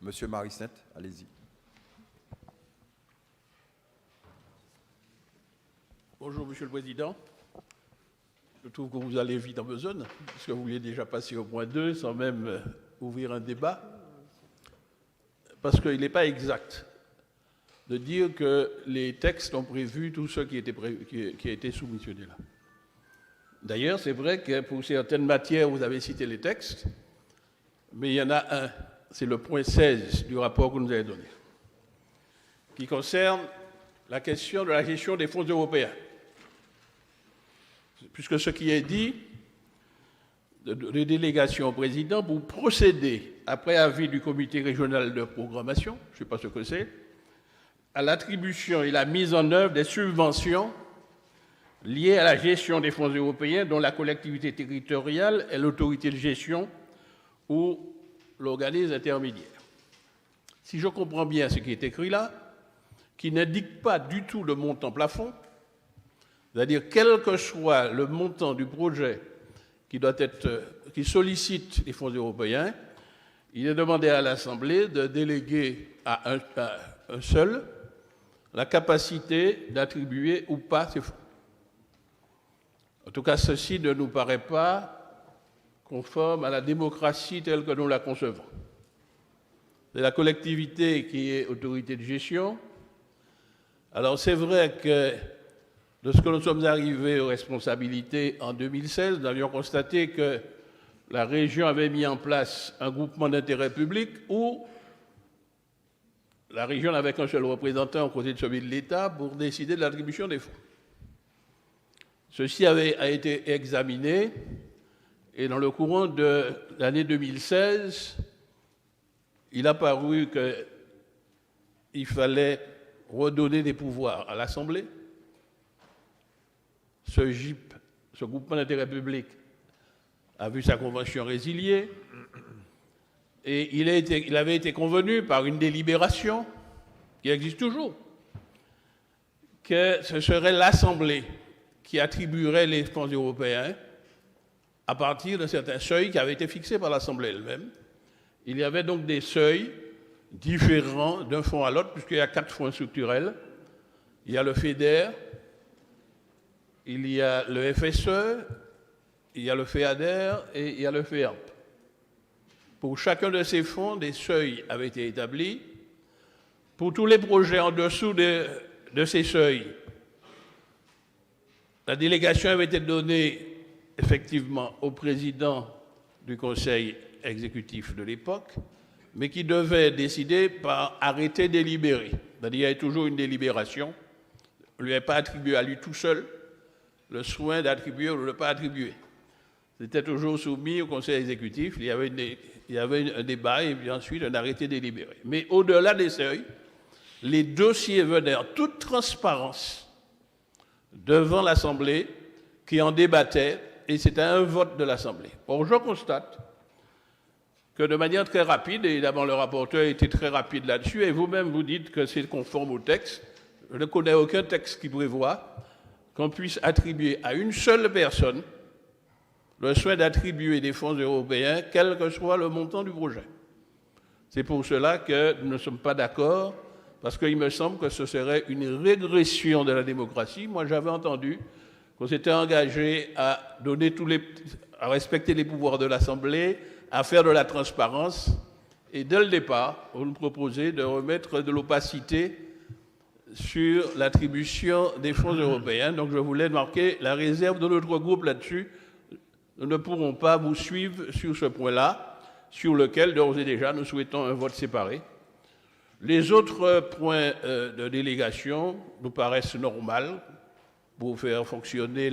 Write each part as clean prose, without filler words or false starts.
Monsieur Marisnet, allez-y. Bonjour, Monsieur le Président. Je trouve que vous allez vite en besogne, puisque vous vouliez déjà passer au point 2 sans même ouvrir un débat. Parce qu'il n'est pas exact de dire que les textes ont prévu tout ce qui a été soumissionné là. D'ailleurs, c'est vrai que pour certaines matières, vous avez cité les textes, mais il y en a un, c'est le point 16 du rapport que vous nous avez donné, qui concerne la question de la gestion des fonds européens. Puisque ce qui est dit, de délégation au président pour procéder, après avis du comité régional de programmation, je ne sais pas ce que c'est, à l'attribution et la mise en œuvre des subventions liées à la gestion des fonds européens dont la collectivité territoriale est l'autorité de gestion ou l'organisme intermédiaire. Si je comprends bien ce qui est écrit là, qui n'indique pas du tout le montant plafond, c'est-à-dire quel que soit le montant du projet qui sollicite les fonds européens, il est demandé à l'Assemblée de déléguer à un seul la capacité d'attribuer ou pas ces fonds. En tout cas, ceci ne nous paraît pas conforme à la démocratie telle que nous la concevons. C'est la collectivité qui est autorité de gestion. Alors c'est vrai que de ce que nous sommes arrivés aux responsabilités en 2016, nous avions constaté que la région avait mis en place un groupement d'intérêt public où la région n'avait qu'un seul représentant aux côtés de celui de l'État pour décider de l'attribution des fonds. Ceci a été examiné et dans le courant de l'année 2016, il a paru qu'il fallait redonner des pouvoirs à l'Assemblée. Ce GIP, ce groupement d'intérêt public, a vu sa convention résiliée et il avait été convenu par une délibération qui existe toujours que ce serait l'Assemblée qui attribuerait les fonds européens à partir d'un certain seuil qui avait été fixé par l'Assemblée elle-même. Il y avait donc des seuils différents d'un fonds à l'autre, puisqu'il y a 4 fonds structurels. Il y a le FEDER, il y a le FSE, il y a le FEADER et il y a le FEAMP. Pour chacun de ces fonds, des seuils avaient été établis. Pour tous les projets en dessous de ces seuils, la délégation avait été donnée effectivement au président du conseil exécutif de l'époque, mais qui devait décider par arrêté délibéré. C'est-à-dire qu'il y avait toujours une délibération. On ne lui avait pas attribué à lui tout seul le soin d'attribuer ou de ne pas attribuer. C'était toujours soumis au conseil exécutif. Il y avait un débat et puis ensuite un arrêté délibéré. Mais au-delà des seuils, les dossiers venaient en toute transparence devant l'Assemblée qui en débattait et c'était un vote de l'Assemblée. Or, je constate que de manière très rapide, et évidemment le rapporteur était très rapide là-dessus, et vous-même vous dites que c'est conforme au texte. Je ne connais aucun texte qui prévoit qu'on puisse attribuer à une seule personne le soin d'attribuer des fonds européens, quel que soit le montant du projet. C'est pour cela que nous ne sommes pas d'accord, parce qu'il me semble que ce serait une régression de la démocratie. Moi, j'avais entendu qu'on s'était engagé à respecter les pouvoirs de l'Assemblée, à faire de la transparence, et dès le départ, on nous proposait de remettre de l'opacité sur l'attribution des fonds européens. Donc je voulais marquer la réserve de notre groupe là-dessus. Nous ne pourrons pas vous suivre sur ce point-là, sur lequel, d'ores et déjà, nous souhaitons un vote séparé. Les autres points de délégation nous paraissent normaux pour faire fonctionner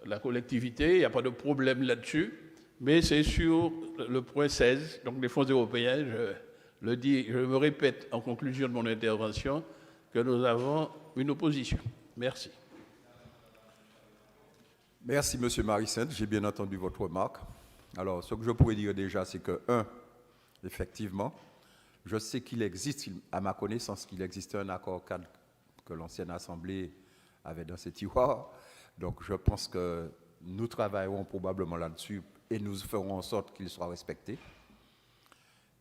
la collectivité. Il n'y a pas de problème là-dessus. Mais c'est sur le point 16, donc les fonds européens, je me répète en conclusion de mon intervention, que nous avons une opposition. Merci. Merci, M. Marisset. J'ai bien entendu votre remarque. Alors, ce que je pourrais dire déjà, c'est que, effectivement, je sais qu'il existe, à ma connaissance, qu'il existait un accord cadre que l'ancienne Assemblée avait dans ses tiroirs. Donc, je pense que nous travaillerons probablement là-dessus et nous ferons en sorte qu'il soit respecté.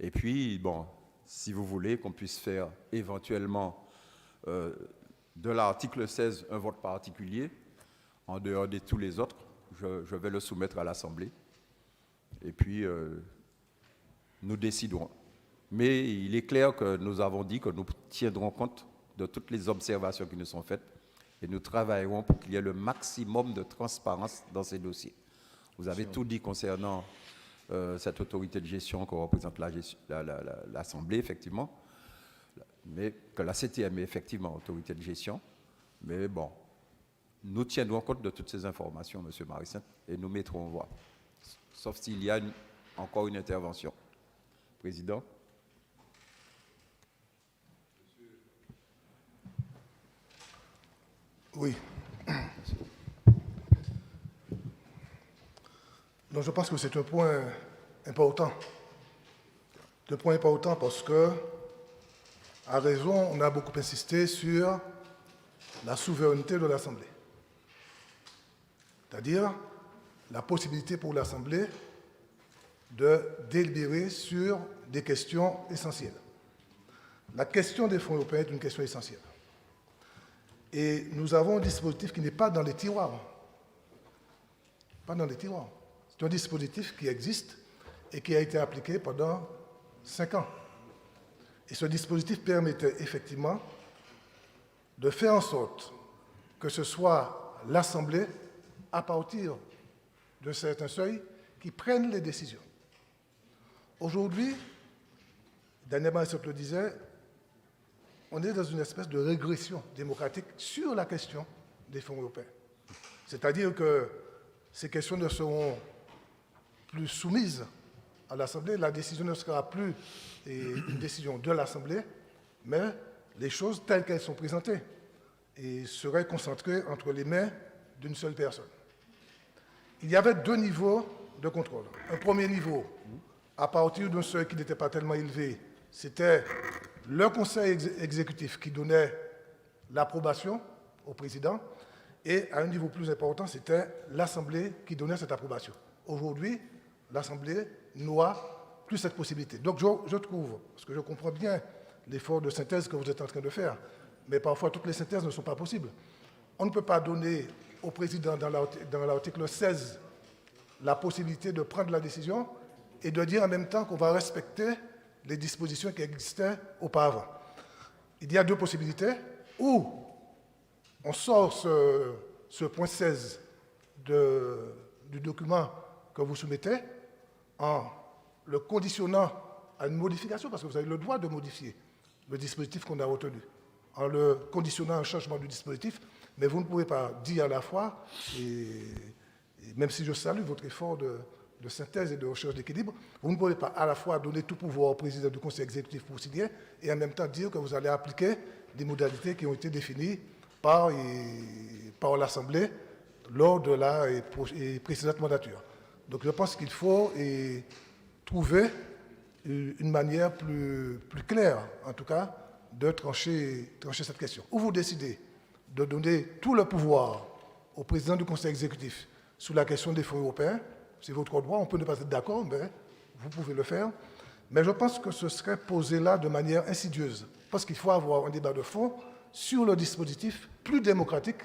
Et puis, bon, si vous voulez qu'on puisse faire éventuellement de l'article 16 un vote particulier, en dehors de tous les autres, je vais le soumettre à l'Assemblée. Et puis, nous déciderons. Mais il est clair que nous avons dit que nous tiendrons compte de toutes les observations qui nous sont faites et nous travaillerons pour qu'il y ait le maximum de transparence dans ces dossiers. Vous avez tout dit concernant cette autorité de gestion que représente l'Assemblée, effectivement, mais que la CTM est effectivement autorité de gestion. Mais bon, nous tiendrons compte de toutes ces informations, M. Marie-Sainte, et nous mettrons voix. Sauf s'il y a encore une intervention. Président. Oui. Donc je pense que c'est un point important. C'est un point important parce que, à raison, on a beaucoup insisté sur la souveraineté de l'Assemblée. C'est-à-dire la possibilité pour l'Assemblée de délibérer sur des questions essentielles. La question des fonds européens est une question essentielle. Et nous avons un dispositif qui n'est pas dans les tiroirs. Pas dans les tiroirs. C'est un dispositif qui existe et qui a été appliqué pendant 5 ans. Et ce dispositif permettait effectivement de faire en sorte que ce soit l'Assemblée, à partir de certains seuils, qui prenne les décisions. Aujourd'hui, Daniel Marie-Sainte le disait, on est dans une espèce de régression démocratique sur la question des fonds européens. C'est-à-dire que ces questions ne seront plus soumises à l'Assemblée, la décision ne sera plus une décision de l'Assemblée, mais les choses telles qu'elles sont présentées et seraient concentrées entre les mains d'une seule personne. Il y avait 2 niveaux de contrôle. Un premier niveau, à partir d'un seuil qui n'était pas tellement élevé, c'était le conseil exécutif qui donnait l'approbation au président, et à un niveau plus important, c'était l'Assemblée qui donnait cette approbation. Aujourd'hui, l'Assemblée n'a plus cette possibilité. Donc je trouve, parce que je comprends bien l'effort de synthèse que vous êtes en train de faire, mais parfois toutes les synthèses ne sont pas possibles. On ne peut pas donner au président dans l'article 16 la possibilité de prendre la décision et de dire en même temps qu'on va respecter les dispositions qui existaient auparavant. Il y a 2 possibilités, ou on sort ce point 16 du document que vous soumettez en le conditionnant à une modification, parce que vous avez le droit de modifier le dispositif qu'on a retenu, en le conditionnant à un changement du dispositif, mais vous ne pouvez pas dire à la fois, et même si je salue votre effort de synthèse et de recherche d'équilibre, vous ne pouvez pas à la fois donner tout pouvoir au président du conseil exécutif pour signer et en même temps dire que vous allez appliquer des modalités qui ont été définies par l'Assemblée lors de la précédente mandature. Donc je pense qu'il faut trouver une manière plus claire, en tout cas, de trancher cette question. Ou vous décidez de donner tout le pouvoir au président du conseil exécutif sur la question des fonds européens, c'est votre droit, on peut ne pas être d'accord, mais vous pouvez le faire. Mais je pense que ce serait posé là de manière insidieuse, parce qu'il faut avoir un débat de fond sur le dispositif plus démocratique,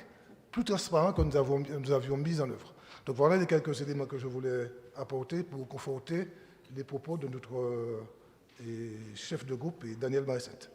plus transparent que nous avions mis en œuvre. Donc voilà les quelques éléments que je voulais apporter pour conforter les propos de notre chef de groupe, Daniel Marie-Sainte.